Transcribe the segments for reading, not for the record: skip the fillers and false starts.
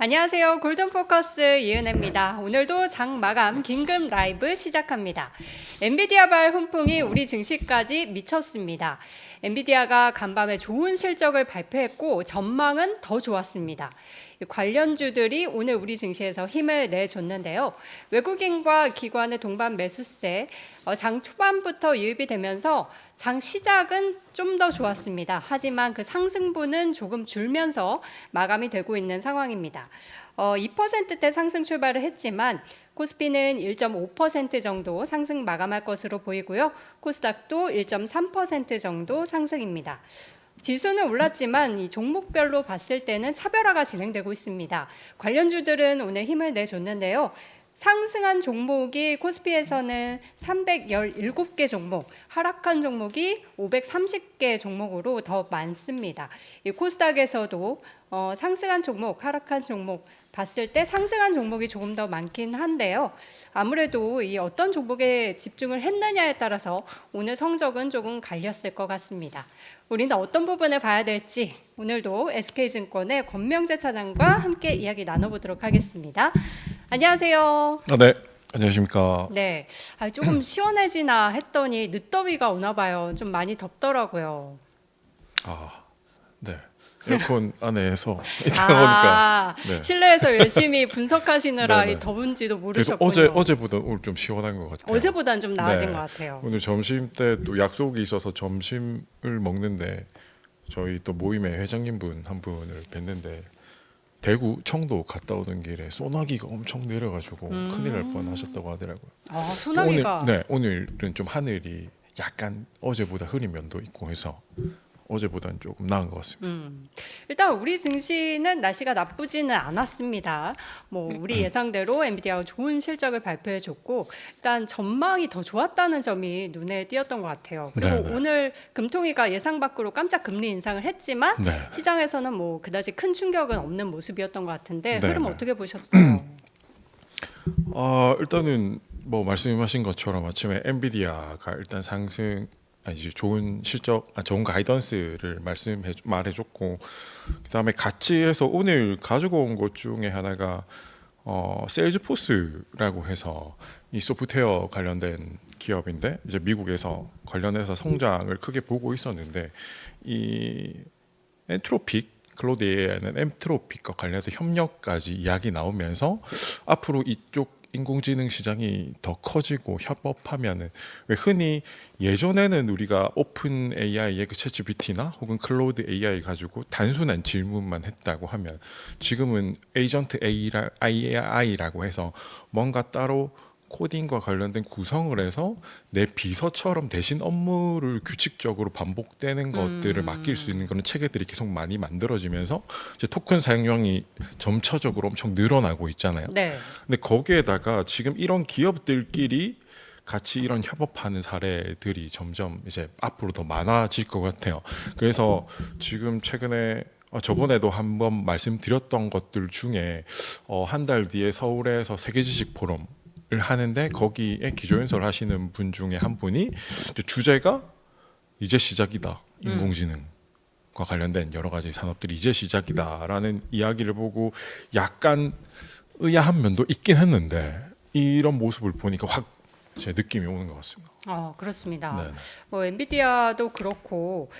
안녕하세요. 골든포커스 이은혜입니다. 오늘도 장 마감 긴급 라이브 시작합니다. 엔비디아발 훈풍이 우리 증시까지 미쳤습니다. 엔비디아가 간밤에 좋은 실적을 발표했고 전망은 더 좋았습니다. 관련주들이 오늘 우리 증시에서 힘을 내줬는데요. 외국인과 기관의 동반 매수세 장 초반부터 유입이 되면서 장 시작은 좀 더 좋았습니다. 하지만 그 상승분은 조금 줄면서 마감이 되고 있는 상황입니다. 2%대 상승 출발을 했지만 코스피는 1.5% 정도 상승 마감할 것으로 보이고요. 코스닥도 1.3% 정도 상승입니다. 지수는 올랐지만 이 종목별로 봤을 때는 차별화가 진행되고 있습니다. 관련주들은 오늘 힘을 내줬는데요. 상승한 종목이 코스피에서는 317개 종목, 하락한 종목이 530개 종목으로 더 많습니다. 이 코스닥에서도 상승한 종목, 하락한 종목 봤을 때 상승한 종목이 조금 더 많긴 한데요. 아무래도 이 어떤 종목에 집중을 했느냐에 따라서 오늘 성적은 조금 갈렸을 것 같습니다. 우리는 어떤 부분을 봐야 될지 오늘도 SK증권의 권명재 차장과 함께 이야기 나눠보도록 하겠습니다. 안녕하세요. 네, 안녕하십니까. 네, 조금 시원해지나 했더니 늦더위가 오나 봐요. 좀 많이 덥더라고요. 네. 에어컨 안에서 있다 보니까 네. 실내에서 열심히 분석하시느라 네네. 이 더운지도 그래서 모르셨군요. 어제보다 오늘 좀 시원한 것 같아요. 어제보다는 좀 나아진 네. 것 같아요. 오늘 점심 때 또 약속이 있어서 점심을 먹는데 저희 또 모임의 회장님분 한 분을 뵀는데 대구 청도 갔다 오는 길에 소나기가 엄청 내려가지고 큰일 날 뻔하셨다고 하더라고요. 소나기가 오늘은 좀 하늘이 약간 어제보다 흐린 면도 있고 해서 어제보다는 조금 나은 것 같습니다. 일단 우리 증시는 날씨가 나쁘지는 않았습니다. 우리 예상대로 엔비디아가 좋은 실적을 발표해줬고 일단 전망이 더 좋았다는 점이 눈에 띄었던 것 같아요. 그리고 네네. 오늘 금통위가 예상 밖으로 깜짝 금리 인상을 했지만 네. 시장에서는 그다지 큰 충격은 없는 모습이었던 것 같은데 네네. 흐름 어떻게 보셨어요? 일단은 뭐 말씀하신 것처럼 아침에 엔비디아가 일단 이제 좋은 실적, 좋은 가이던스를 말해줬고 그다음에 같이 해서 오늘 가지고 온 것 중에 하나가 세일즈포스라고 해서 이 소프트웨어 관련된 기업인데 이제 미국에서 관련해서 성장을 크게 보고 있었는데 이 클로드 AI는 엔트로픽과 관련해서 협력까지 이야기 나오면서 앞으로 이쪽 인공지능 시장이 더 커지고 협업하면은 왜 흔히 예전에는 우리가 오픈 AI의 그 챗GPT나 혹은 클로드 AI 가지고 단순한 질문만 했다고 하면 지금은 에이전트 AI라고 해서 뭔가 따로 코딩과 관련된 구성을 해서 내 비서처럼 대신 업무를 규칙적으로 반복되는 것들을 맡길 수 있는 그런 체계들이 계속 많이 만들어지면서 이제 토큰 사용량이 점차적으로 엄청 늘어나고 있잖아요. 네. 근데 거기에다가 지금 이런 기업들끼리 같이 이런 협업하는 사례들이 점점 이제 앞으로 더 많아질 것 같아요. 그래서 지금 최근에 저번에도 한번 말씀드렸던 것들 중에 한 달 뒤에 서울에서 세계지식 포럼 을 하는데 거기에 기조연설 하시는 분 중에 한 분이 주제가 이제 시작이다. 인공지능과 관련된 여러 가지 산업들이 이제 시작이다라는 이야기를 보고 약간 의아한 면도 있긴 했는데 이런 모습을 보니까 확 제 느낌이 오는 것 같습니다. 그렇습니다. 네. 엔비디아도 그렇고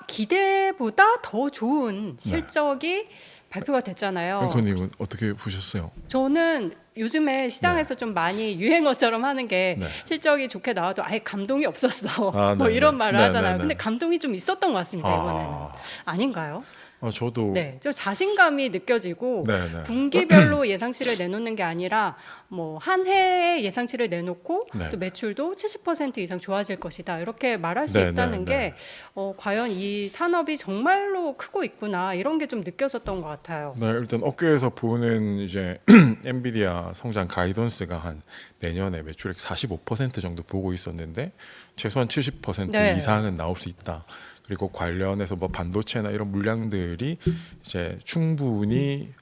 기대보다 더 좋은 실적이 발표가 됐잖아요. 앵커님은 어떻게 보셨어요? 저는 요즘에 시장에서 좀 많이 유행어처럼 하는 게 네. 실적이 좋게 나와도 아예 감동이 없었어. 네, 이런 네. 말을 네, 하잖아요. 네, 네. 근데 감동이 좀 있었던 것 같습니다. 이번에는. 아닌가요? 저도 네, 좀 자신감이 느껴지고 네. 분기별로 예상치를 내놓는 게 아니라 한 해의 예상치를 내놓고 네. 또 매출도 70% 이상 좋아질 것이다 이렇게 말할 수 네, 있다는 네, 게 과연 이 산업이 정말로 크고 있구나 이런 게 좀 느껴졌던 것 같아요. 네, 일단 업계에서 보는 이제 엔비디아 성장 가이던스가 한 내년에 매출액 45% 정도 보고 있었는데 최소한 70% 네. 이상은 나올 수 있다. 그리고 관련해서 반도체나 이런 물량들이 이제 충분히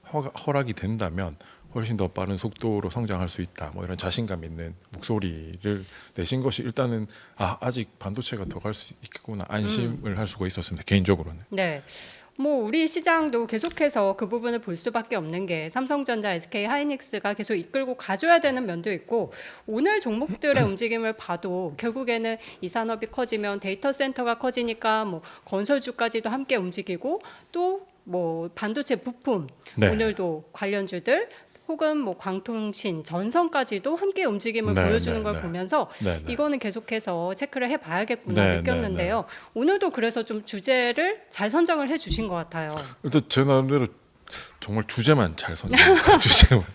허락이 된다면 훨씬 더 빠른 속도로 성장할 수 있다. 이런 자신감 있는 목소리를 내신 것이 일단은 아직 반도체가 더 갈 수 있겠구나 안심을 할 수가 있었습니다. 개인적으로는. 네. 뭐 우리 시장도 계속해서 그 부분을 볼 수밖에 없는 게 삼성전자, SK 하이닉스가 계속 이끌고 가줘야 되는 면도 있고 오늘 종목들의 움직임을 봐도 결국에는 이 산업이 커지면 데이터 센터가 커지니까 뭐 건설주까지도 함께 움직이고 또 뭐 반도체 부품 네. 오늘도 관련주들 혹은 뭐 광통신, 전선까지도 함께 움직임을 네, 보여주는 네, 걸 네. 보면서 네, 네. 이거는 계속해서 체크를 해봐야겠구나 네, 느꼈는데요. 오늘도 그래서 좀 주제를 잘 선정을 해주신 것 같아요. 일단 제 나름대로 정말 주제만 잘 선정해요. 주제만.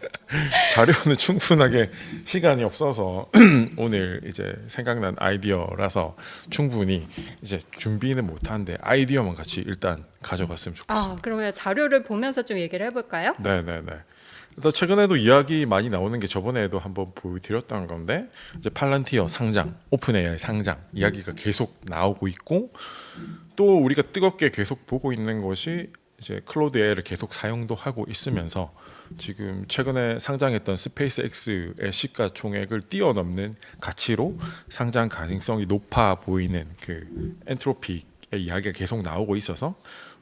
자료는 충분하게 시간이 없어서 오늘 이제 생각난 아이디어라서 충분히 이제 준비는 못하는데 아이디어만 같이 일단 가져갔으면 좋겠어요. 아, 그러면 자료를 보면서 좀 얘기를 해볼까요? 네네네. 일단 최근에도 이야기 많이 나오는 게 저번에도 한번 보여드렸던 건데 이제 팔란티어 상장, 오픈 AI 상장 이야기가 계속 나오고 있고 또 우리가 뜨겁게 계속 보고 있는 것이 이제 클로드 AI를 계속 사용도 하고 있으면서 지금 최근에 상장했던 스페이스 X의 시가총액을 뛰어넘는 가치로 상장 가능성이 높아 보이는 그 엔트로픽의 이야기가 계속 나오고 있어서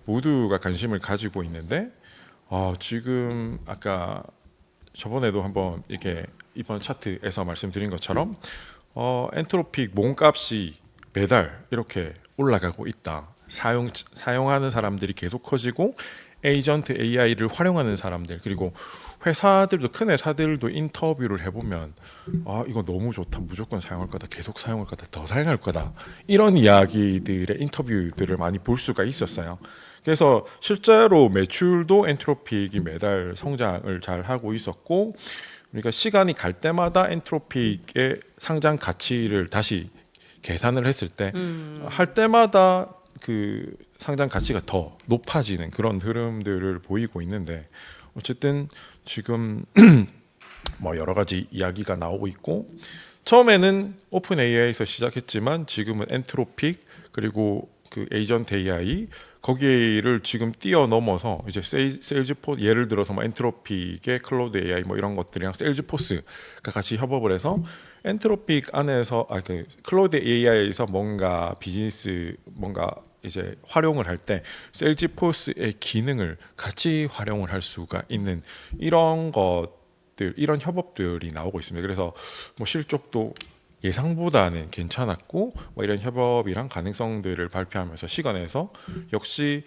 모두가 관심을 가지고 있는데 지금 아까 저번에도 한번 이렇게 이번 차트에서 말씀드린 것처럼 엔트로픽 몸값이 매달 이렇게 올라가고 있다. 사용하는 사람들이 계속 커지고 에이전트 AI를 활용하는 사람들 그리고 회사들도 큰 회사들도 인터뷰를 해보면 이거 너무 좋다 무조건 사용할 거다 계속 사용할 거다 더 사용할 거다 이런 이야기들의 인터뷰들을 많이 볼 수가 있었어요. 그래서 실제로 매출도 엔트로픽이 매달 성장을 잘 하고 있었고 그러니까 시간이 갈 때마다 엔트로픽의 상장 가치를 다시 계산을 했을 때 할 때마다 그 상장 가치가 더 높아지는 그런 흐름들을 보이고 있는데 어쨌든 지금 뭐 여러 가지 이야기가 나오고 있고 처음에는 오픈 AI에서 시작했지만 지금은 엔트로픽 그리고 그 에이전트 AI 거기를 지금 뛰어넘어서 이제 세일즈포스 예를 들어서 뭐 엔트로픽의 클로드 AI 뭐 이런 것들이랑 세일즈포스가 같이 협업을 해서 엔트로픽 안에서 그 클로드 AI에서 뭔가 비즈니스 뭔가 이제 활용을 할 때 세일즈포스의 기능을 같이 활용을 할 수가 있는 이런 것들 이런 협업들이 나오고 있습니다. 그래서 뭐 실적도 예상보다는 괜찮았고 뭐 이런 협업이랑 가능성들을 발표하면서 시간에서 역시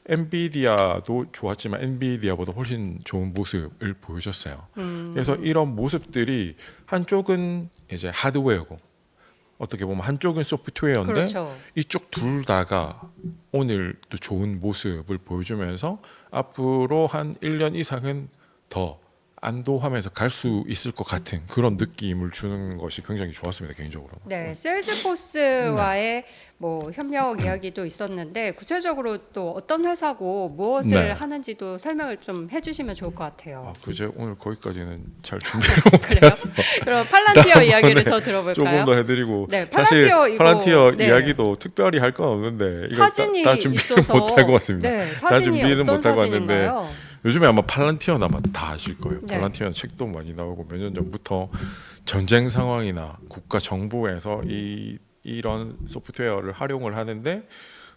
엔비디아도 좋았지만 엔비디아보다 훨씬 좋은 모습을 보여줬어요. 그래서 이런 모습들이 한쪽은 이제 하드웨어고 어떻게 보면 한쪽은 소프트웨어인데 그렇죠. 이쪽 둘 다가 오늘도 좋은 모습을 보여주면서 앞으로 한 1년 이상은 더 안도하면서 갈 수 있을 것 같은 그런 느낌을 주는 것이 굉장히 좋았습니다 개인적으로. 네, 세일즈포스와의 뭐 협력 이야기도 있었는데 구체적으로 또 어떤 회사고 무엇을 네. 하는지도 설명을 좀 해주시면 좋을 것 같아요. 그제 오늘 거기까지는 잘 준비를 그래요? 못해서 그럼 팔란티어 이야기를 더 조금 들어볼까요? 더 해드리고 네, 사실 팔란티어 이거, 팔란티어 네. 이야기도 특별히 할 건 없는데 이거 사진이 다 준비를 있어서 못하고 왔습니다. 네, 다 사진이 준비는 어떤 못하고 왔는데 사진인가요? 요즘에 아마 팔란티어는 아마 다 아실 거예요. 네. 팔란티어는 책도 많이 나오고 몇 년 전부터 전쟁 상황이나 국가 정부에서 이런 소프트웨어를 활용을 하는데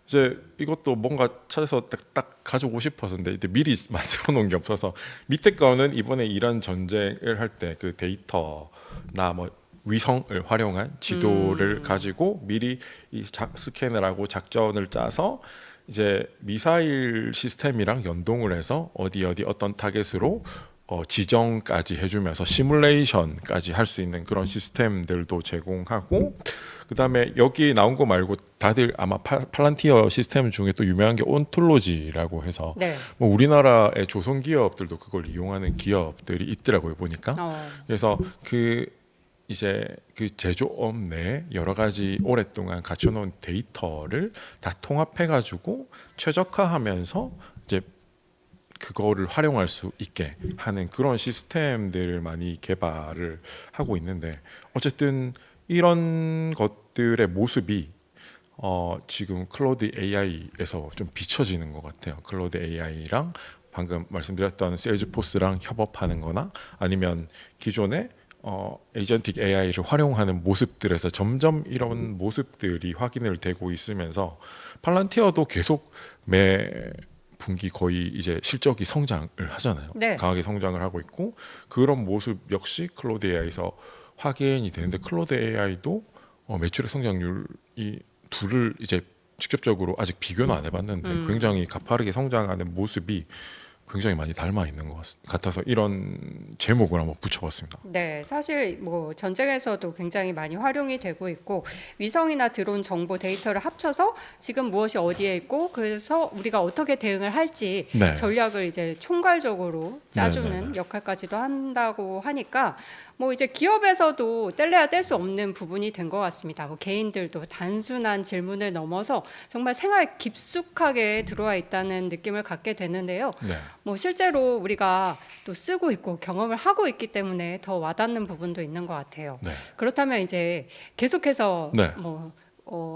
이제 이것도 뭔가 찾아서 딱 가져오고 싶어서인데 이제 미리 만들어 놓은 게 없어서 밑에 거는 이번에 이런 전쟁을 할 때 그 데이터나 뭐 위성을 활용한 지도를 가지고 미리 스캔을 하고 작전을 짜서 이제 미사일 시스템이랑 연동을 해서 어디 어떤 타겟으로 지정까지 해주면서 시뮬레이션까지 할 수 있는 그런 시스템들도 제공하고 그다음에 여기 나온 거 말고 다들 아마 팔란티어 시스템 중에 또 유명한 게 온톨로지라고 해서 네. 뭐 우리나라의 조선 기업들도 그걸 이용하는 기업들이 있더라고요 보니까. 그래서 이제 그 제조업 내에 여러 가지 오랫동안 갖춰놓은 데이터를 다 통합해가지고 최적화하면서 이제 그거를 활용할 수 있게 하는 그런 시스템들을 많이 개발을 하고 있는데 어쨌든 이런 것들의 모습이 지금 클로드 AI에서 좀 비춰지는 것 같아요. 클로드 AI랑 방금 말씀드렸던 세일즈포스랑 협업하는 거나 아니면 기존에 에이전틱 AI를 활용하는 모습들에서 점점 이런 모습들이 확인을 되고 있으면서 팔란티어도 계속 분기 거의 이제 실적이 성장을 하잖아요. 네. 강하게 성장을 하고 있고 그런 모습 역시 클로드 AI에서 확인이 되는데 클로드 AI도 매출의 성장률 이 둘을 이제 직접적으로 아직 비교는 안 해봤는데 굉장히 가파르게 성장하는 모습이 굉장히 많이 닮아 있는 것 같아서 이런 제목을 한번 붙여봤습니다. 네, 사실 뭐 전쟁에서도 굉장히 많이 활용이 되고 있고 위성이나 드론 정보 데이터를 합쳐서 지금 무엇이 어디에 있고 그래서 우리가 어떻게 대응을 할지 네. 전략을 이제 총괄적으로 짜주는 네, 네, 네. 역할까지도 한다고 하니까 뭐 이제 기업에서도 뗄래야 뗄 수 없는 부분이 된 것 같습니다. 뭐 개인들도 단순한 질문을 넘어서 정말 생활 깊숙하게 들어와 있다는 느낌을 갖게 되는데요. 네. 뭐 실제로 우리가 또 쓰고 있고 경험을 하고 있기 때문에 더 와닿는 부분도 있는 것 같아요. 네. 그렇다면 이제 계속해서 네. 뭐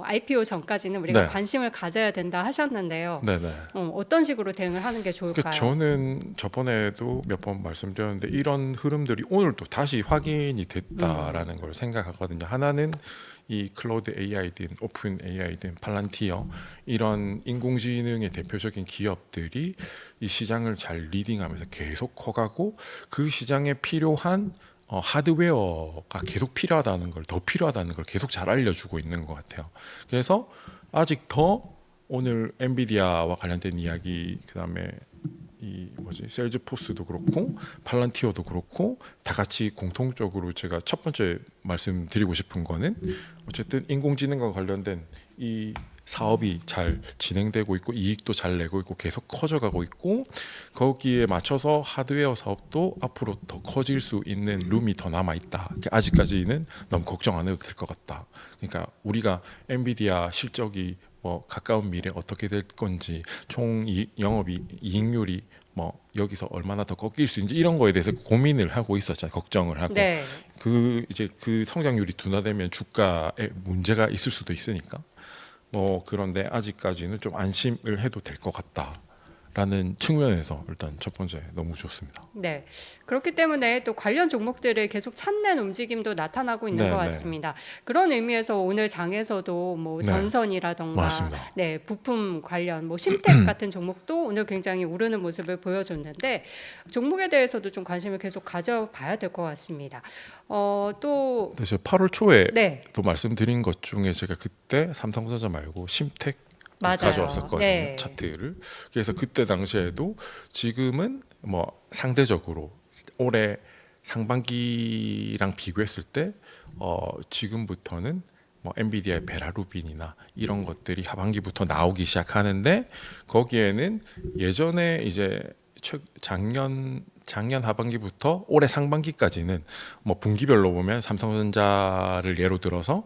IPO 전까지는 우리가 네. 관심을 가져야 된다 하셨는데요. 네네. 어떤 식으로 대응을 하는 게 좋을까요? 저는 저번에도 몇 번 말씀드렸는데 이런 흐름들이 오늘도 다시 확인이 됐다라는 걸 생각하거든요. 하나는 이 클로드 AI든 오픈 AI든 팔란티어 이런 인공지능의 대표적인 기업들이 이 시장을 잘 리딩하면서 계속 커가고 그 시장에 필요한 하드웨어가 계속 필요하다는 걸 더 필요하다는 걸 계속 잘 알려주고 있는 것 같아요. 그래서 아직 더 오늘 엔비디아와 관련된 이야기 그다음에 이 뭐지 셀즈포스도 그렇고 팔란티어도 그렇고 다 같이 공통적으로 제가 첫 번째 말씀드리고 싶은 거는 어쨌든 인공지능과 관련된 이 사업이 잘 진행되고 있고 이익도 잘 내고 있고 계속 커져가고 있고 거기에 맞춰서 하드웨어 사업도 앞으로 더 커질 수 있는 룸이 더 남아 있다. 아직까지는 너무 걱정 안 해도 될 것 같다. 그러니까 우리가 엔비디아 실적이 뭐 가까운 미래 어떻게 될 건지 총 이익률이 뭐 여기서 얼마나 더 꺾일 수 있는지 이런 거에 대해서 고민을 하고 있었잖아요. 걱정을 하고 네. 그 이제 그 성장률이 둔화되면 주가에 문제가 있을 수도 있으니까 뭐 그런데 아직까지는 좀 안심을 해도 될 것 같다라는 측면에서 일단 첫 번째 너무 좋습니다. 네. 그렇기 때문에 또 관련 종목들을 계속 찾는 움직임도 나타나고 있는 네, 것 네. 같습니다. 그런 의미에서 오늘 장에서도 뭐 네. 전선이라던가 맞습니다. 네, 부품 관련 뭐 심텍 같은 종목도 오늘 굉장히 오르는 모습을 보여줬는데 종목에 대해서도 좀 관심을 계속 가져봐야 될 것 같습니다. 또 그래서 8월 초에 네. 또 말씀드린 것 중에 제가 그때 삼성전자 말고 심텍 맞아요. 가져왔었거든요. 네. 차트를. 그래서 그때 당시에도 지금은 뭐 상대적으로 올해 상반기랑 비교했을 때 지금부터는 뭐 엔비디아의 베라루빈이나 이런 것들이 하반기부터 나오기 시작하는데 거기에는 예전에 이제 작년 하반기부터 올해 상반기까지는 뭐 분기별로 보면 삼성전자를 예로 들어서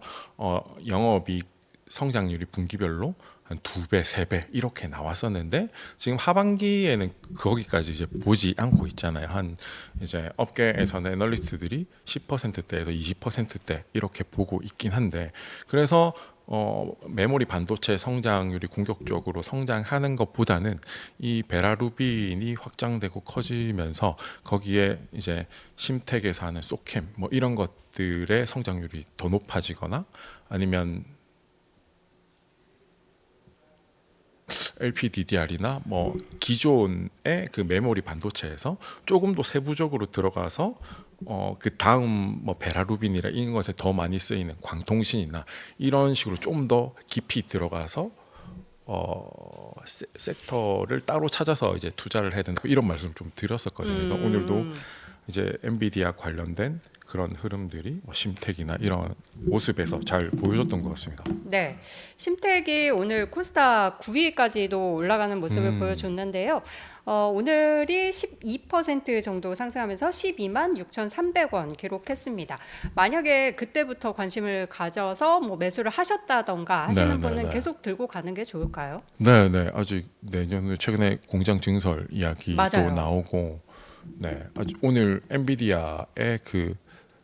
영업이익 성장률이 분기별로 한 2배, 3배 이렇게 나왔었는데 지금 하반기에는 거기까지 이제 보지 않고 있잖아요. 한 이제 업계에서는 애널리스트들이 10%대에서 20%대 이렇게 보고 있긴 한데 그래서 메모리 반도체 성장률이 공격적으로 성장하는 것보다는 이 베라루빈이 확장되고 커지면서 거기에 이제 심텍에서 하는 소캠 뭐 이런 것들의 성장률이 더 높아지거나 아니면 LPDDR이나 뭐 기존의 그 메모리 반도체에서 조금 더 세부적으로 들어가서 그 다음 뭐 베라루빈이라 이런 것에 더 많이 쓰이는 광통신이나 이런 식으로 좀 더 깊이 들어가서 섹터를 따로 찾아서 이제 투자를 해야 된다 이런 말씀 좀 드렸었거든요. 그래서 오늘도 이제 엔비디아 관련된 그런 흐름들이 뭐 심텍이나 이런 모습에서 잘 보여줬던 것 같습니다. 네, 심텍이 오늘 코스닥 9위까지도 올라가는 모습을 보여줬는데요. 오늘이 12% 정도 상승하면서 12만 6,300원 기록했습니다. 만약에 그때부터 관심을 가져서 뭐 매수를 하셨다던가 하시는 네, 분은 네. 계속 들고 가는 게 좋을까요? 네, 아직 내년에 최근에 공장 증설 이야기도 맞아요. 나오고, 네, 아직 오늘 엔비디아의 그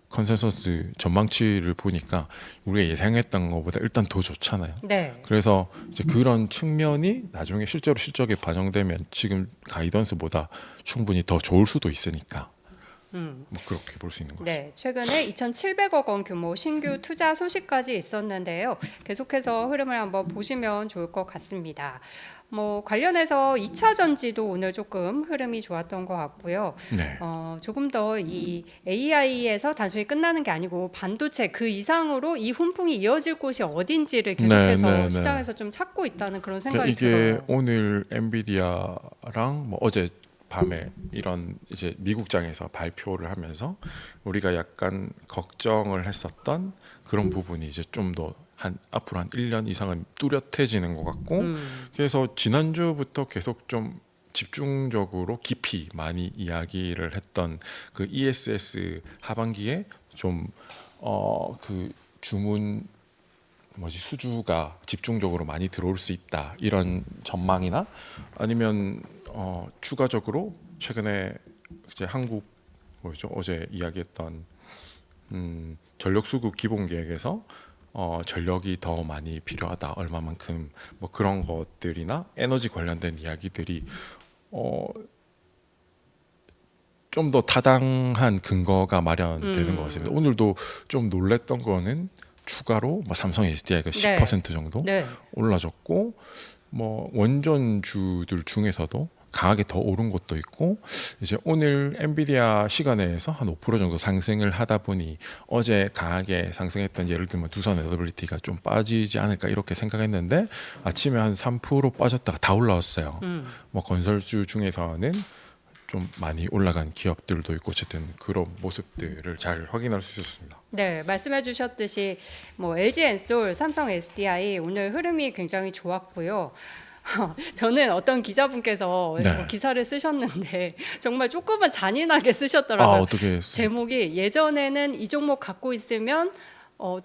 컨센서스 전망치를 보니까 우리가 예상했던 것보다 일단 더 좋잖아요. 네. 그래서 이제 그런 측면이 나중에 실제로 실적에 반영되면 지금 가이던스보다 충분히 더 좋을 수도 있으니까 뭐 그렇게 볼 수 있는 것 같습니다. 네, 최근에 2,700억 원 규모 신규 투자 소식까지 있었는데요. 계속해서 흐름을 한번 보시면 좋을 것 같습니다. 뭐 관련해서 2차 전지도 오늘 조금 흐름이 좋았던 것 같고요. 네. 조금 더 이 AI에서 단순히 끝나는 게 아니고 반도체 그 이상으로 이 훈풍이 이어질 곳이 어딘지를 계속해서 네, 네, 네. 시장에서 좀 찾고 있다는 그런 그러니까 생각이 이게 들어요. 오늘 엔비디아랑 뭐 어제 밤에 이런 이제 미국장에서 발표를 하면서 우리가 약간 걱정을 했었던 그런 부분이 이제 좀 더 한 앞으로 한 1년 이상은 뚜렷해지는 것 같고, 그래서 지난주부터 계속 좀 집중적으로 깊이 많이 이야기를 했던 그 ESS 하반기에 좀 그 주문 수주가 집중적으로 많이 들어올 수 있다 이런 전망이나, 아니면 추가적으로 최근에 이제 한국 어제 이야기했던 전력 수급 기본 계획에서 전력이 더 많이 필요하다 얼마만큼, 뭐 그런 것들이나 에너지 관련된 이야기들이 좀 더 타당한 근거가 마련되는 것 같습니다. 오늘도 좀 놀랬던 거는 추가로 뭐 삼성 SDI가 네. 10% 정도 네. 올라졌고, 뭐 원전주들 중에서도 강하게 더 오른 것도 있고, 이제 오늘 엔비디아 시간에서 한 5% 정도 상승을 하다 보니 어제 강하게 상승했던 예를 들면 두산 에너빌리티가 좀 빠지지 않을까 이렇게 생각했는데 아침에 한 3% 빠졌다가 다 올라왔어요. 뭐 건설주 중에서는 좀 많이 올라간 기업들도 있고, 어쨌든 그런 모습들을 잘 확인할 수 있었습니다. 네, 말씀해 주셨듯이 뭐 LG 엔솔, 삼성 SDI 오늘 흐름이 굉장히 좋았고요. 저는 어떤 기자분께서 네. 뭐 기사를 쓰셨는데 정말 조금은 잔인하게 아, 쓰셨더라고요. 어떻게 제목이 예전에는 이 종목 갖고 있으면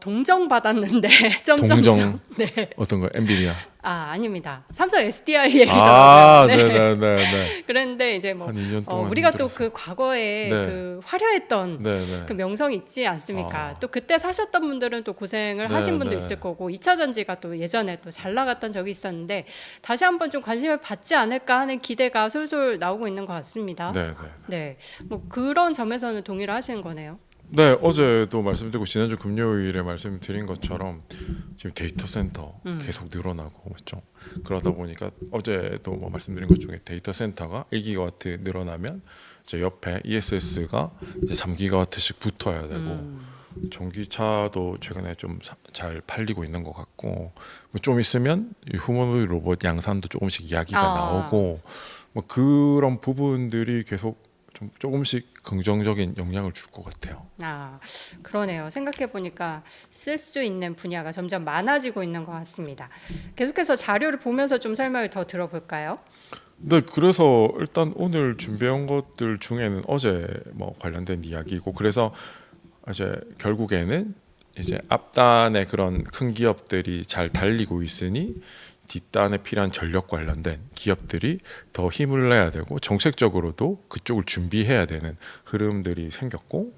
동정 받았는데 동정 네. 어떤 거 엔비디아? 아닙니다. 삼성 SDI 얘기더라고요. 아, 네. 네네네. 그랬는데 이제 뭐 한 2년 동안 우리가 또 힘들었어요. 그 과거에 네. 그 화려했던 네네. 그 명성이 있지 않습니까? 아. 또 그때 사셨던 분들은 또 고생을 네, 하신 분도 네. 있을 거고 2차 전지가 또 예전에 또 잘 나갔던 적이 있었는데 다시 한번 좀 관심을 받지 않을까 하는 기대가 솔솔 나오고 있는 것 같습니다. 네네. 네, 뭐 그런 점에서는 동의를 하시는 거네요. 네, 어제도 말씀드리고 지난주 금요일에 말씀드린 것처럼 지금 데이터 센터 계속 늘어나고 있죠. 그러다 보니까 어제도 뭐 말씀드린 것 중에 데이터 센터가 1기가와트 늘어나면 이제 옆에 ESS가 이제 3기가와트씩 붙어야 되고, 전기차도 최근에 좀 잘 팔리고 있는 것 같고, 뭐좀 있으면 이 휴머노이드 로봇 양산도 조금씩 이야기가 나오고, 뭐 그런 부분들이 계속 좀 조금씩 긍정적인 영향을 줄 것 같아요. 그러네요. 생각해 보니까 쓸 수 있는 분야가 점점 많아지고 있는 것 같습니다. 계속해서 자료를 보면서 좀 설명을 더 들어볼까요? 네, 그래서 일단 오늘 준비한 것들 중에는 어제 뭐 관련된 이야기고, 그래서 이제 결국에는 이제 앞단에 그런 큰 기업들이 잘 달리고 있으니 뒷단에 필요한 전력 관련된 기업들이 더 힘을 내야 되고, 정책적으로도 그쪽을 준비해야 되는 흐름들이 생겼고,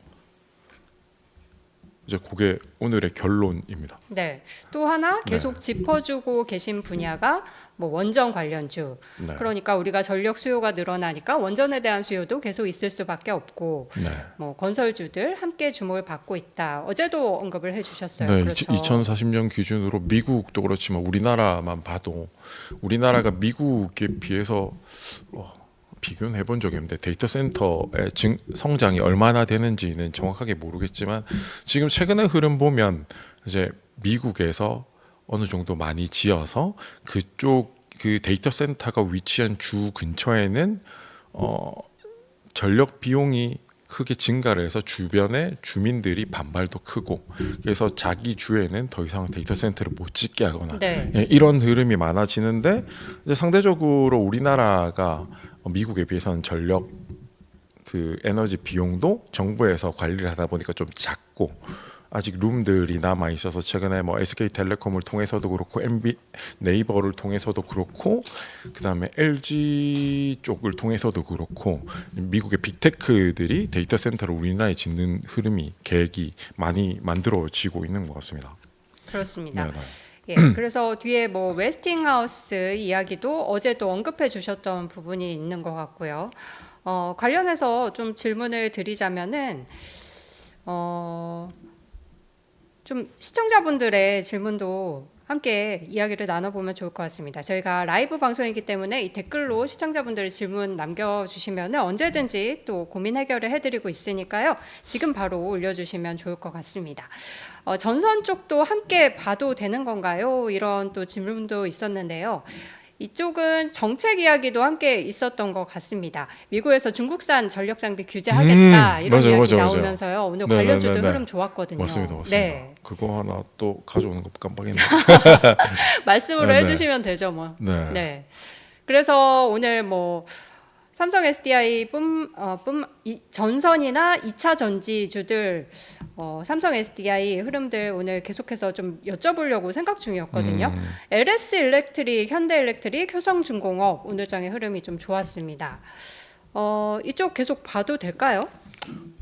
이제 그게 오늘의 결론입니다. 네. 또 하나 계속 짚어주고 계신 분야가 뭐 원전 관련주. 네. 그러니까 우리가 전력 수요가 늘어나니까 원전에 대한 수요도 계속 있을 수밖에 없고, 네. 뭐 건설주들 함께 주목을 받고 있다. 어제도 언급을 해주셨어요. 네, 그렇죠. 2040년 기준으로 미국도 그렇지만 우리나라만 봐도 우리나라가 미국에 비해서 비교는 해본 적이 없는데 데이터 센터의 성장이 얼마나 되는지는 정확하게 모르겠지만, 지금 최근의 흐름 보면 이제 미국에서 어느 정도 많이 지어서 그쪽 그 데이터 센터가 위치한 주 근처에는 전력 비용이 크게 증가를 해서 주변의 주민들이 반발도 크고, 그래서 자기 주에는 더 이상 데이터 센터를 못 짓게 하거나 네. 이런 흐름이 많아지는데, 이제 상대적으로 우리나라가 미국에 비해서는 전력 그 에너지 비용도 정부에서 관리를 하다 보니까 좀 작고, 아직 룸들이 남아 있어서 최근에 뭐 SK텔레콤을 통해서도 그렇고 네이버를 통해서도 그렇고, 그다음에 LG 쪽을 통해서도 그렇고 미국의 빅테크들이 데이터 센터를 우리나라에 짓는 흐름이 계획이 많이 만들어지고 있는 것 같습니다. 그렇습니다. 네, 네. 예, 그래서 뒤에 뭐 웨스팅하우스 이야기도 어제도 언급해 주셨던 부분이 있는 것 같고요. 관련해서 좀 질문을 드리자면은 좀 시청자분들의 질문도 함께 이야기를 나눠보면 좋을 것 같습니다. 저희가 라이브 방송이기 때문에 이 댓글로 시청자분들 질문 남겨주시면 언제든지 또 고민 해결을 해드리고 있으니까요. 지금 바로 올려주시면 좋을 것 같습니다. 전선 쪽도 함께 봐도 되는 건가요? 이런 또 질문도 있었는데요. 이쪽은 정책 이야기도 함께 있었던 것 같습니다. 미국에서 중국산 전력 장비 규제하겠다 이런 맞아요, 이야기 맞아요, 나오면서요. 오늘 네네네네. 관련주도 흐름 좋았거든요. 맞습니다. 네. 그거 하나 또 가져오는 거 깜빡했네. 말씀으로 네네. 해주시면 되죠, 뭐. 네. 네. 그래서 오늘 뭐 삼성 SDI 전선이나 2차 전지주들 삼성 SDI 흐름들 오늘 계속해서 좀 여쭤보려고 생각 중이었거든요. LS 일렉트릭, 현대 일렉트릭, 효성중공업 오늘장의 흐름이 좀 좋았습니다. 이쪽 계속 봐도 될까요?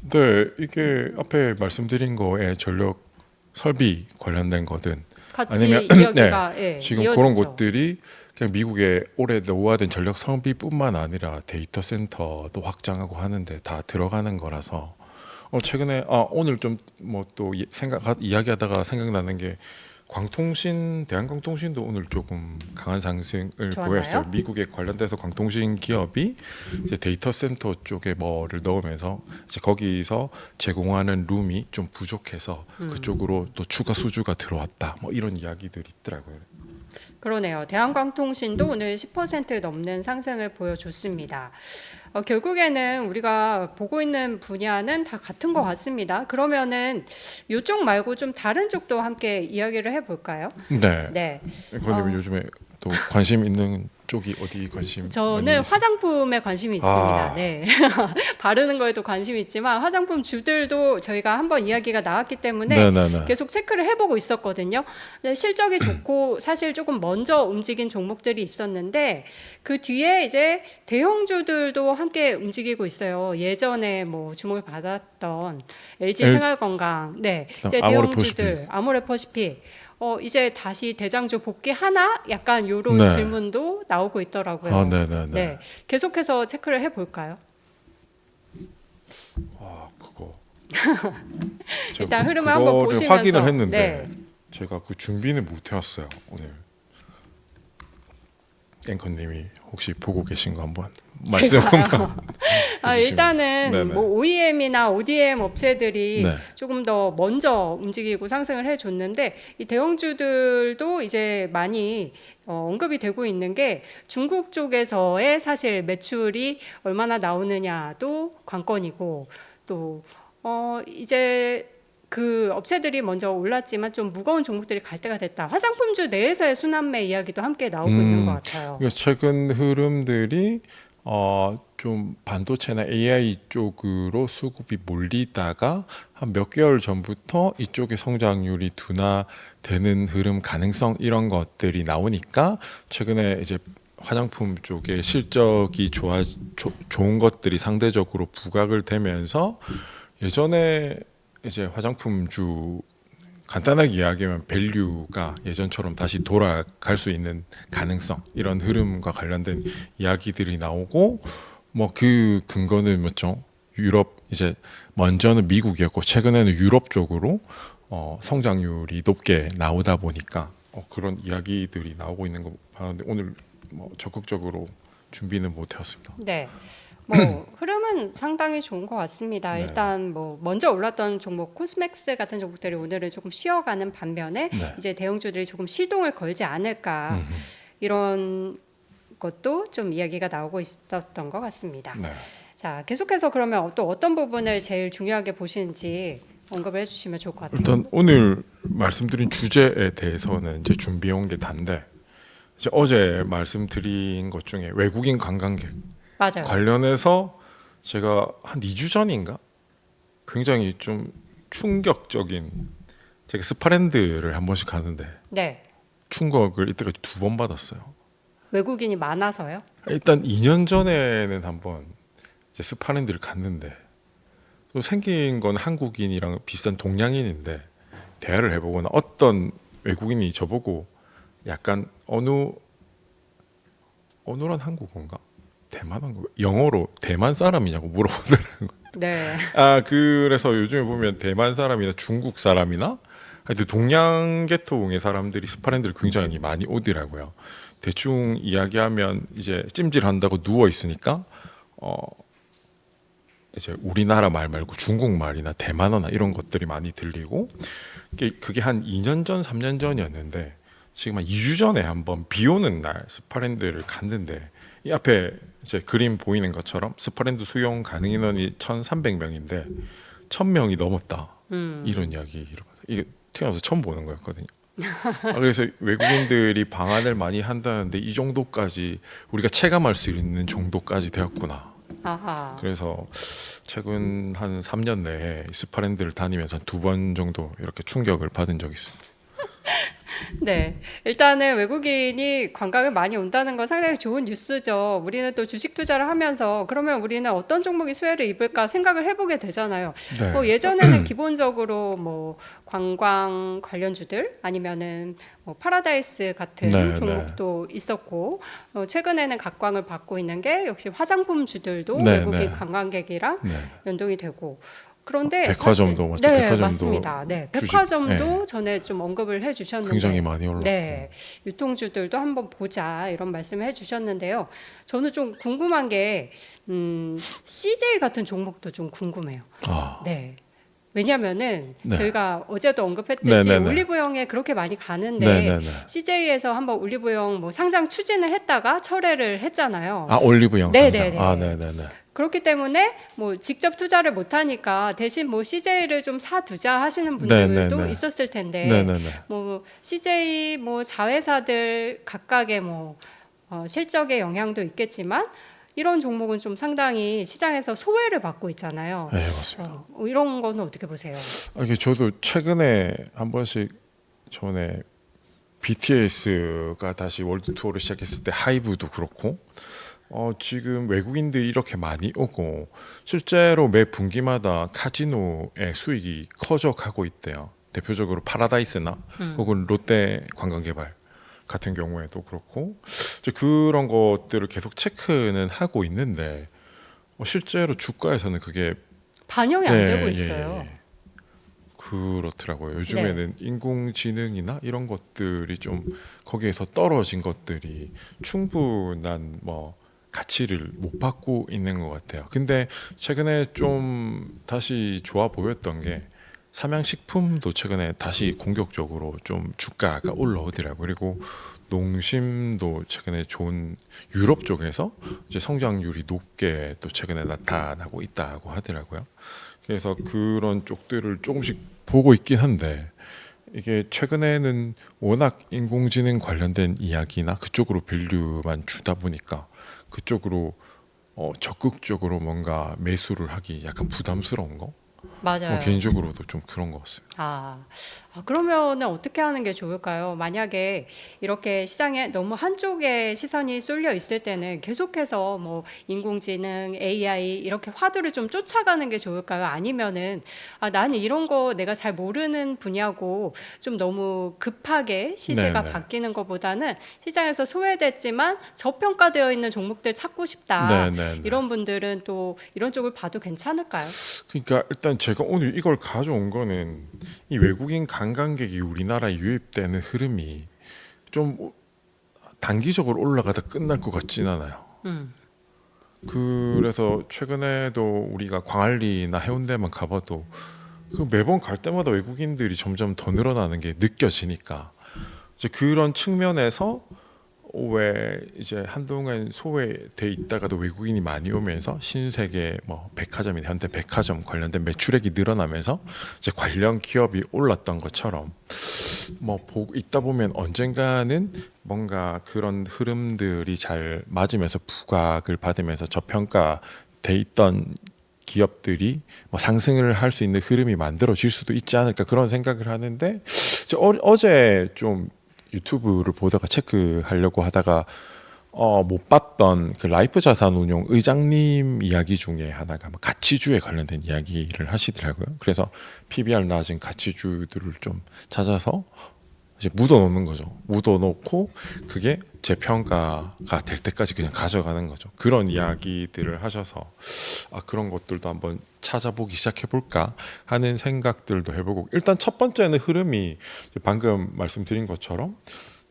네, 이게 앞에 말씀드린 거에 전력 설비 관련된 거든 같이 아니면 이야기가 예, 지금 이어지죠. 그런 곳들이 그냥 미국의 올해 노후화된 전력 설비뿐만 아니라 데이터 센터도 확장하고 하는데 다 들어가는 거라서 최근에 오늘 좀 뭐 또 이야기하다가 생각나는 게 대한광통신도 오늘 조금 강한 상승을 좋았나요? 보였어요. 미국에 관련돼서 광통신 기업이 이제 데이터 센터 쪽에 뭐를 넣으면서 이제 거기서 제공하는 룸이 좀 부족해서 그쪽으로 또 추가 수주가 들어왔다. 뭐 이런 이야기들이 있더라고요. 그러네요. 대한광통신도 오늘 10% 넘는 상승을 보여줬습니다. 결국에는 우리가 보고 있는 분야는 다 같은 것 같습니다. 그러면은 이쪽 말고 좀 다른 쪽도 함께 이야기를 해볼까요? 네. 네. 그런데 요즘에 또 관심 있는 쪽이 어디 관심? 저는 많이 있어요? 화장품에 관심이 있습니다. 네. 바르는 거에도 관심이 있지만 화장품 주들도 저희가 한번 이야기가 나왔기 때문에 네네네. 계속 체크를 해보고 있었거든요. 근데 실적이 좋고 사실 조금 먼저 움직인 종목들이 있었는데 그 뒤에 이제 대형주들도 함께 움직이고 있어요. 예전에 뭐 주목을 받았던 LG 생활건강, 네, 이제 대형주들 아모레퍼시픽. 이제 다시 대장주 복귀하나? 약간 요런 네. 질문도 나오고 있더라고요. 네네네. 네, 계속해서 체크를 해볼까요? 그거. 일단 흐름을 한번 보시면서 확인을 했는데 네. 제가 그 준비는 못 해왔어요 오늘. 앵커님이 혹시 보고 계신 거 한번 말씀 한번. 일단은 네네. 뭐 OEM이나 ODM 업체들이 네. 조금 더 먼저 움직이고 상승을 해줬는데 이 대형주들도 이제 많이 언급이 되고 있는 게 중국 쪽에서의 사실 매출이 얼마나 나오느냐도 관건이고 또 이제 그 업체들이 먼저 올랐지만 좀 무거운 종목들이 갈 때가 됐다. 화장품주 내에서의 순환매 이야기도 함께 나오고 있는 것 같아요. 그러니까 최근 흐름들이 좀 반도체나 AI 쪽으로 수급이 몰리다가 한 몇 개월 전부터 이쪽의 성장률이 둔화되는 흐름 가능성 이런 것들이 나오니까 최근에 이제 화장품 쪽에 실적이 좋은 것들이 상대적으로 부각을 되면서 예전에 이제 화장품주 간단하게 이야기하면 밸류가 예전처럼 다시 돌아갈 수 있는 가능성 이런 흐름과 관련된 이야기들이 나오고 뭐 그 근거는 뭐죠? 유럽 이제 먼저는 미국이었고 최근에는 유럽 쪽으로 성장률이 높게 나오다 보니까 그런 이야기들이 나오고 있는 거 봤는데 오늘 뭐 적극적으로 준비는 못 해왔습니다. 네. 뭐 흐름은 상당히 좋은 것 같습니다. 네. 일단 뭐 먼저 올랐던 종목 코스맥스 같은 종목들이 오늘은 조금 쉬어가는 반면에 네. 이제 대형주들이 조금 시동을 걸지 않을까 이런 것도 좀 이야기가 나오고 있었던 것 같습니다. 네. 자, 계속해서 그러면 또 어떤 부분을 제일 중요하게 보시는지 언급을 해주시면 좋을 것 같아요. 일단 오늘 말씀드린 주제에 대해서는 이제 준비해온 게 단데 이제 어제 말씀드린 것 중에 외국인 관광객 맞아요. 관련해서 제가 한 2주 전인가 굉장히 좀 충격적인 제가 스파랜드를 한 번씩 가는데 네. 충격을 이때까지 2번 받았어요. 외국인이 많아서요? 일단 2년 전에는 한번 이제 스파랜드를 갔는데 또 생긴 건 한국인이랑 비슷한 동양인인데 대화를 해보거나 어떤 외국인이 저보고 약간 어느런 한국어인가? 대만 한국어 영어로 대만 사람이냐고 물어보더라고요. 네. 그래서 요즘에 보면 대만 사람이나 중국 사람이나 하여튼 동양 계통의 사람들이 스파랜드를 굉장히 많이 오더라고요. 대충 이야기하면 이제 찜질한다고 누워 있으니까 이제 우리나라 말 말고 중국말이나 대만어나 이런 것들이 많이 들리고 그게 한 2년 전, 3년 전이었는데 지금 한 2주 전에 한번 비 오는 날 스파랜드를 갔는데 이 앞에 이제 그림 보이는 것처럼 스파랜드 수용 가능 인원이 1,300명인데 1,000명이 넘었다. 이런 이야기를 이게 태어나서 처음 보는 거였거든요. 그래서 외국인들이 방한을 많이 한다는데 이 정도까지 우리가 체감할 수 있는 정도까지 되었구나. 아하. 그래서 최근 한 3년 내에 스파랜드를 다니면서 2번 정도 이렇게 충격을 받은 적이 있습니다. 네, 일단은 외국인이 관광을 많이 온다는 건 상당히 좋은 뉴스죠. 우리는 또 주식 투자를 하면서 그러면 우리는 어떤 종목이 수혜를 입을까 생각을 해보게 되잖아요. 네. 뭐 예전에는 기본적으로 뭐 관광 관련주들 아니면은 뭐 파라다이스 같은 네, 종목도 있었고 최근에는 각광을 받고 있는 게 역시 화장품주들도 네, 외국인 네. 관광객이랑 네. 연동이 되고 그런데 백화점도 맞죠? 네, 백화점도 맞습니다. 네, 주식, 백화점도 전에 좀 언급을 해주셨는데 굉장히 많이 올랐고. 네, 유통주들도 한번 보자 이런 말씀을 해주셨는데요. 저는 좀 궁금한 게 CJ 같은 종목도 좀 궁금해요. 아, 네. 왜냐면은 네. 저희가 어제도 언급했듯이 네네네. 올리브영에 그렇게 많이 가는데 네네네. CJ에서 한번 올리브영 뭐 상장 추진을 했다가 철회를 했잖아요. 아 올리브영 네네네. 상장. 아 네네네. 그렇기 때문에 뭐 직접 투자를 못 하니까 대신 뭐 CJ를 좀 사두자 하시는 분들도 네네네. 있었을 텐데 네네네. 뭐 CJ 뭐 자회사들 각각의 뭐 실적의 영향도 있겠지만 이런 종목은 좀 상당히 시장에서 소외를 받고 있잖아요. 네 맞습니다. 이런 거는 어떻게 보세요? 이게 저도 최근에 한 번씩 전에 BTS가 다시 월드 투어를 시작했을 때 하이브도 그렇고 지금 외국인들이 이렇게 많이 오고 실제로 매 분기마다 카지노의 수익이 커져가고 있대요. 대표적으로 파라다이스나 혹은 롯데 관광개발 같은 경우에도 그렇고 이제 그런 것들을 계속 체크는 하고 있는데 실제로 주가에서는 그게 반영이 안 네, 되고 예, 있어요. 예. 그렇더라고요. 요즘에는 네. 인공지능이나 이런 것들이 좀 거기에서 떨어진 것들이 충분한 뭐 가치를 못 받고 있는 것 같아요. 근데 최근에 좀 다시 좋아 보였던 게 삼양식품도 최근에 다시 공격적으로 좀 주가가 올라오더라고요. 그리고 농심도 최근에 좋은 유럽 쪽에서 이제 성장률이 높게 또 최근에 나타나고 있다고 하더라고요. 그래서 그런 쪽들을 조금씩 보고 있긴 한데 이게 최근에는 워낙 인공지능 관련된 이야기나 그쪽으로 밸류만 주다 보니까 그쪽으로 적극적으로 뭔가 매수를 하기 약간 부담스러운 거? 맞아요. 개인적으로도 좀 그런 것 같습니다. 그러면은 어떻게 하는 게 좋을까요? 만약에 이렇게 시장에 너무 한쪽에 시선이 쏠려 있을 때는 계속해서 뭐 인공지능, AI 이렇게 화두를 좀 쫓아가는 게 좋을까요? 아니면은 나는 이런 거 내가 잘 모르는 분야고 좀 너무 급하게 시세가 네네. 바뀌는 것보다는 시장에서 소외됐지만 저평가되어 있는 종목들 찾고 싶다. 네네. 이런 분들은 또 이런 쪽을 봐도 괜찮을까요? 그러니까 일단 제가 오늘 이걸 가져온 거는 이 외국인 관광객이 우리나라에 유입되는 흐름이 좀 단기적으로 올라가다 끝날 것 같진 않아요. 그래서 최근에도 우리가 광안리나 해운대만 가봐도 그 매번 갈 때마다 외국인들이 점점 더 늘어나는 게 느껴지니까 이제 그런 측면에서 왜 이제 한동안 소외돼 있다가도 외국인이 많이 오면서 신세계 뭐 백화점이나 현대 백화점 관련된 매출액이 늘어나면서 이제 관련 기업이 올랐던 것처럼 뭐 보고 있다 보면 언젠가는 뭔가 그런 흐름들이 잘 맞으면서 부각을 받으면서 저평가돼 있던 기업들이 뭐 상승을 할 수 있는 흐름이 만들어질 수도 있지 않을까 그런 생각을 하는데 어제 좀 유튜브를 보다가 체크하려고 하다가 못 봤던 그 라이프 자산운용 의장님 이야기 중에 하나가 뭐 가치주에 관련된 이야기를 하시더라고요. 그래서 PBR 낮은 가치주들을 좀 찾아서 이제 묻어놓는 거죠. 묻어놓고 그게 재평가가 될 때까지 그냥 가져가는 거죠. 그런 이야기들을 하셔서 그런 것들도 한번 찾아보기 시작해볼까 하는 생각들도 해보고, 일단 첫 번째는 흐름이 방금 말씀드린 것처럼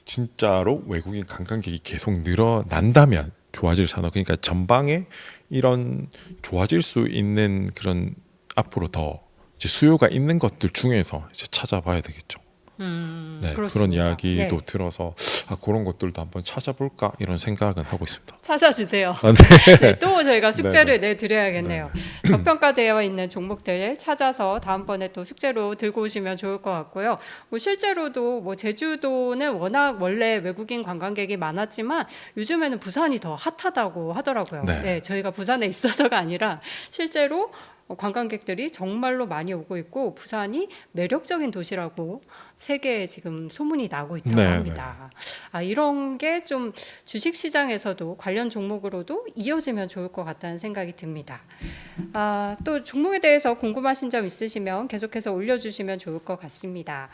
진짜로 외국인 관광객이 계속 늘어난다면 좋아질 산업, 그러니까 전방에 이런 좋아질 수 있는 그런 앞으로 더 이제 수요가 있는 것들 중에서 이제 찾아봐야 되겠죠. 네, 그런 그렇습니다. 이야기도 네. 들어서 그런 것들도 한번 찾아볼까 이런 생각은 하고 있습니다. 찾아주세요. 네. 네, 또 저희가 숙제를 내드려야겠네요. 저평가되어 있는 종목들 찾아서 다음번에 또 숙제로 들고 오시면 좋을 것 같고요. 뭐 실제로도 뭐 제주도는 워낙 원래 외국인 관광객이 많았지만 요즘에는 부산이 더 핫하다고 하더라고요. 네. 네, 저희가 부산에 있어서가 아니라 실제로 관광객들이 정말로 많이 오고 있고 부산이 매력적인 도시라고 세계에 지금 소문이 나고 있다고 네, 합니다. 이런 게 좀 주식시장에서도 관련 종목으로도 이어지면 좋을 것 같다는 생각이 듭니다. 또 종목에 대해서 궁금하신 점 있으시면 계속해서 올려주시면 좋을 것 같습니다.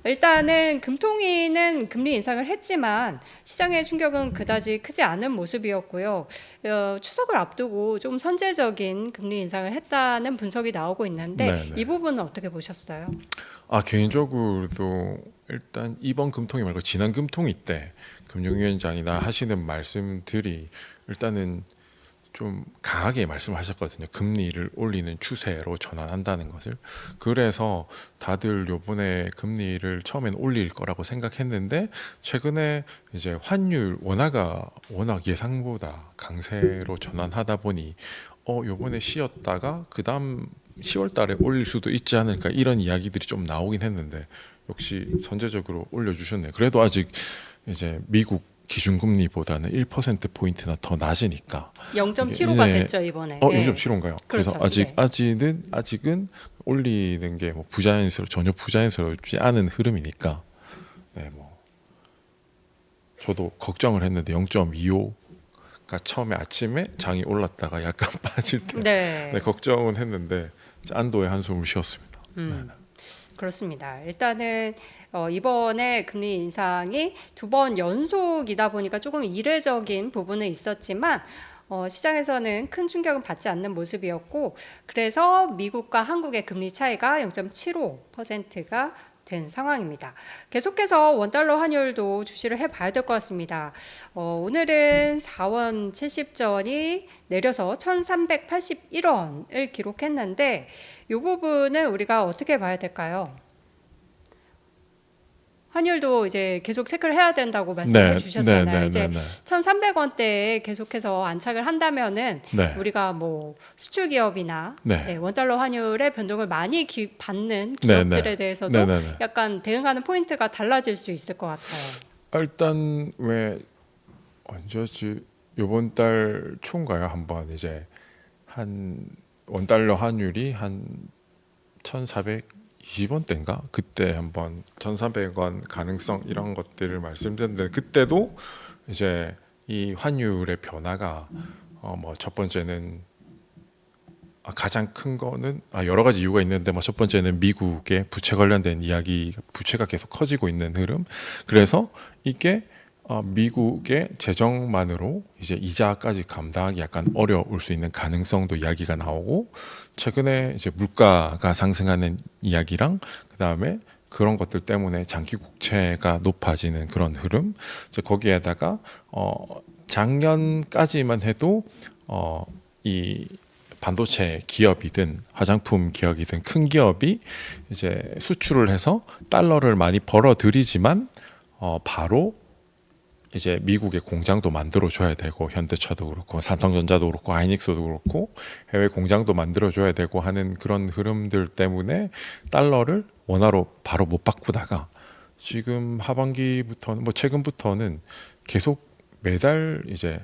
일단은 금통위는 금리 인상을 했지만 시장의 충격은 그다지 크지 않은 모습이었고요. 추석을 앞두고 좀 선제적인 금리 인상을 했다는 분석이 나오고 있는데 네, 네. 이 부분은 어떻게 보셨어요? 개인적으로도 일단 이번 금통위 말고 지난 금통위 때 금융위원장이나 하시는 말씀들이 일단은 좀 강하게 말씀하셨거든요. 금리를 올리는 추세로 전환한다는 것을. 그래서 다들 요번에 금리를 처음엔 올릴 거라고 생각했는데 최근에 이제 환율 원화가 워낙 예상보다 강세로 전환하다 보니 요번에 쉬었다가 그다음 10월 달에 올릴 수도 있지 않을까 이런 이야기들이 좀 나오긴 했는데 역시 선제적으로 올려주셨네요. 그래도 아직 이제 미국 기준금리보다는 1% 포인트나 더 낮으니까 0.75가 네. 됐죠 이번에. 0.75인가요? 그래서 그렇죠. 아직은 올리는 게 뭐 전혀 부자연스럽지 않은 흐름이니까 뭐 저도 걱정을 했는데 0.25가 처음에 아침에 장이 올랐다가 약간 빠질 때 네. 걱정은 했는데 안도의 한숨을 쉬었습니다. 그렇습니다. 일단은 이번에 금리 인상이 2번 연속이다 보니까 조금 이례적인 부분은 있었지만 시장에서는 큰 충격은 받지 않는 모습이었고 그래서 미국과 한국의 금리 차이가 0.75%가 된 상황입니다. 계속해서 원달러 환율도 주시를 해봐야 될 것 같습니다. 오늘은 4원 70전이 내려서 1381원을 기록했는데 이 부분은 우리가 어떻게 봐야 될까요? 환율도 이제 계속 체크를 해야 된다고 말씀해 주셨잖아요. 이제 1,300원대에 계속해서 안착을 한다면은 우리가 뭐 수출 기업이나 원달러 환율의 변동을 많이 받는 기업들에 대해서도 약간 대응하는 포인트가 달라질 수 있을 것 같아요. 일단 왜 언제지 이번 달 초인가요? 한번 이제 한 원달러 환율이 한 1,420원대인가 그때 한번 1,300원 가능성 이런 것들을 말씀드렸는데 그때도 이제 이 환율의 변화가 뭐 첫 번째는 가장 큰 거는 여러 가지 이유가 있는데 뭐 첫 번째는 미국의 부채 관련된 이야기, 부채가 계속 커지고 있는 흐름. 그래서 이게 미국의 재정만으로 이제 이자까지 감당하기 약간 어려울 수 있는 가능성도 이야기가 나오고 최근에 이제 물가가 상승하는 이야기랑 그다음에 그런 것들 때문에 장기 국채가 높아지는 그런 흐름. 이제 거기에다가 작년까지만 해도 이 반도체 기업이든 화장품 기업이든 큰 기업이 이제 수출을 해서 달러를 많이 벌어들이지만 바로 이제 미국의 공장도 만들어줘야 되고 현대차도 그렇고 삼성전자도 그렇고 하이닉스도 그렇고 해외 공장도 만들어줘야 되고 하는 그런 흐름들 때문에 달러를 원화로 바로 못 바꾸다가 지금 하반기부터는 뭐 최근부터는 계속 매달 이제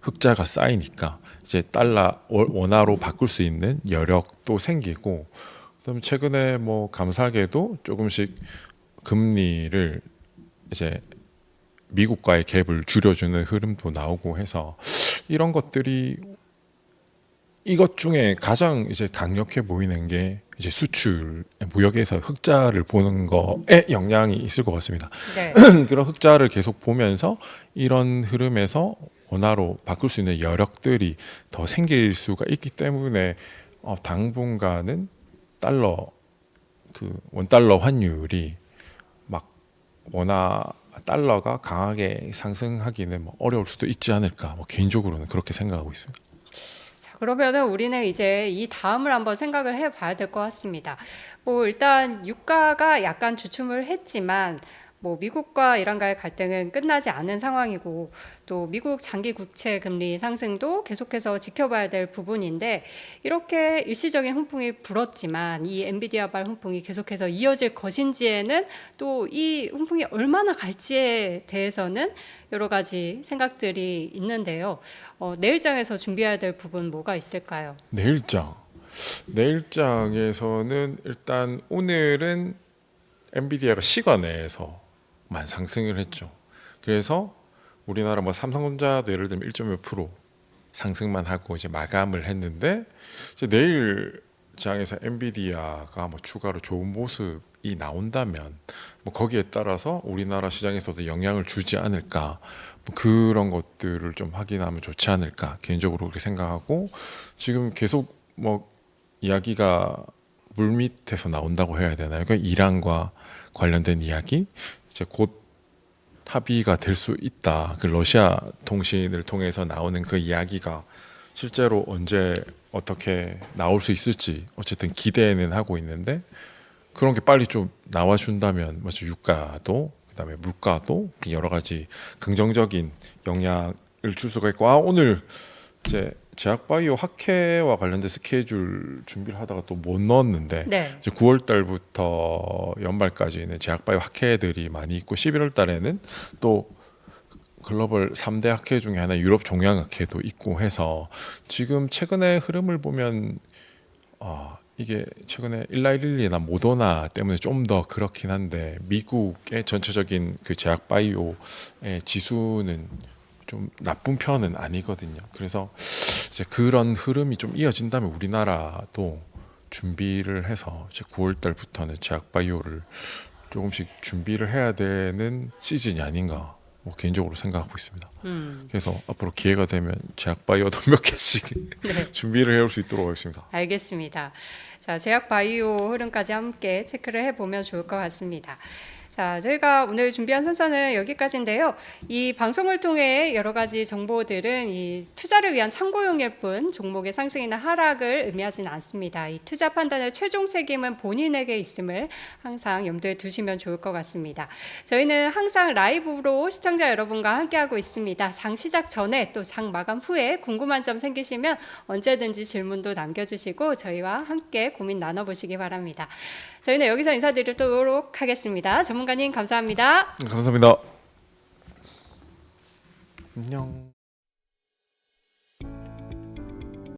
흑자가 쌓이니까 이제 달러 원화로 바꿀 수 있는 여력도 생기고 그다음 최근에 뭐 감사하게도 조금씩 금리를 이제 미국과의 갭을 줄여주는 흐름도 나오고 해서 이런 것들이 이것 중에 가장 이제 강력해 보이는 게 이제 수출 무역에서 흑자를 보는 거에 영향이 있을 것 같습니다. 네. 그런 흑자를 계속 보면서 이런 흐름에서 원화로 바꿀 수 있는 여력들이 더 생길 수가 있기 때문에 당분간은 달러 그 원달러 환율이 막 원화 달러가 강하게 상승하기는 뭐 어려울 수도 있지 않을까. 뭐 개인적으로는 그렇게 생각하고 있습니다. 자, 그러면은 우리는 이제 이 다음을 한번 생각을 해봐야 될 것 같습니다. 뭐 일단 유가가 약간 주춤을 했지만 뭐 미국과 이란과의 갈등은 끝나지 않은 상황이고 또 미국 장기 국채 금리 상승도 계속해서 지켜봐야 될 부분인데 이렇게 일시적인 훈풍이 불었지만 이 엔비디아발 훈풍이 계속해서 이어질 것인지에는 또 이 훈풍이 얼마나 갈지에 대해서는 여러 가지 생각들이 있는데요. 내일장에서 준비해야 될 부분 뭐가 있을까요? 내일장에서는 일단 오늘은 엔비디아가 시간에서만 상승을 했죠. 그래서 우리나라 뭐 삼성전자도 예를 들면 1.몇% 상승만 하고 이제 마감을 했는데 이제 내일 장에서 엔비디아가 뭐 추가로 좋은 모습이 나온다면 뭐 거기에 따라서 우리나라 시장에서도 영향을 주지 않을까 뭐 그런 것들을 좀 확인하면 좋지 않을까 개인적으로 그렇게 생각하고 지금 계속 뭐 이야기가 물밑에서 나온다고 해야 되나요? 그러니까 이란과 관련된 이야기 이제 곧 합의가 될 수 있다. 그 러시아 통신을 통해서 나오는 그 이야기가 실제로 언제 어떻게 나올 수 있을지 어쨌든 기대는 하고 있는데 그런 게 빨리 좀 나와준다면 먼저 유가도 그다음에 물가도 여러 가지 긍정적인 영향을 줄 수가 있고 오늘 이제 제약바이오 학회와 관련된 스케줄 준비를 하다가 또 못 넣었는데 네. 이제 9월 달부터 연말까지는 제약바이오 학회들이 많이 있고 11월 달에는 또 글로벌 3대 학회 중에 하나 유럽 종양학회도 있고 해서 지금 최근의 흐름을 보면 이게 최근에 일라일리나 모더나 때문에 좀 더 그렇긴 한데 미국의 전체적인 그 제약바이오의 지수는 좀 나쁜 편은 아니거든요. 그래서 이제 그런 흐름이 좀 이어진다면 우리나라도 준비를 해서 이제 9월 달부터는 제약바이오를 조금씩 준비를 해야 되는 시즌이 아닌가 뭐 개인적으로 생각하고 있습니다. 그래서 앞으로 기회가 되면 제약바이오도 몇 개씩 네. 준비를 해올 수 있도록 하겠습니다. 알겠습니다. 자, 제약 바이오 흐름까지 함께 체크를 해보면 좋을 것 같습니다. 자, 저희가 오늘 준비한 순서는 여기까지인데요. 이 방송을 통해 여러 가지 정보들은 이 투자를 위한 참고용일 뿐 종목의 상승이나 하락을 의미하지는 않습니다. 이 투자 판단의 최종 책임은 본인에게 있음을 항상 염두에 두시면 좋을 것 같습니다. 저희는 항상 라이브로 시청자 여러분과 함께하고 있습니다. 장 시작 전에 또 장 마감 후에 궁금한 점 생기시면 언제든지 질문도 남겨주시고 저희와 함께 고민 나눠보시기 바랍니다. 저희는 여기서 인사드리도록 하겠습니다. 전문가님 감사합니다. 감사합니다. 안녕.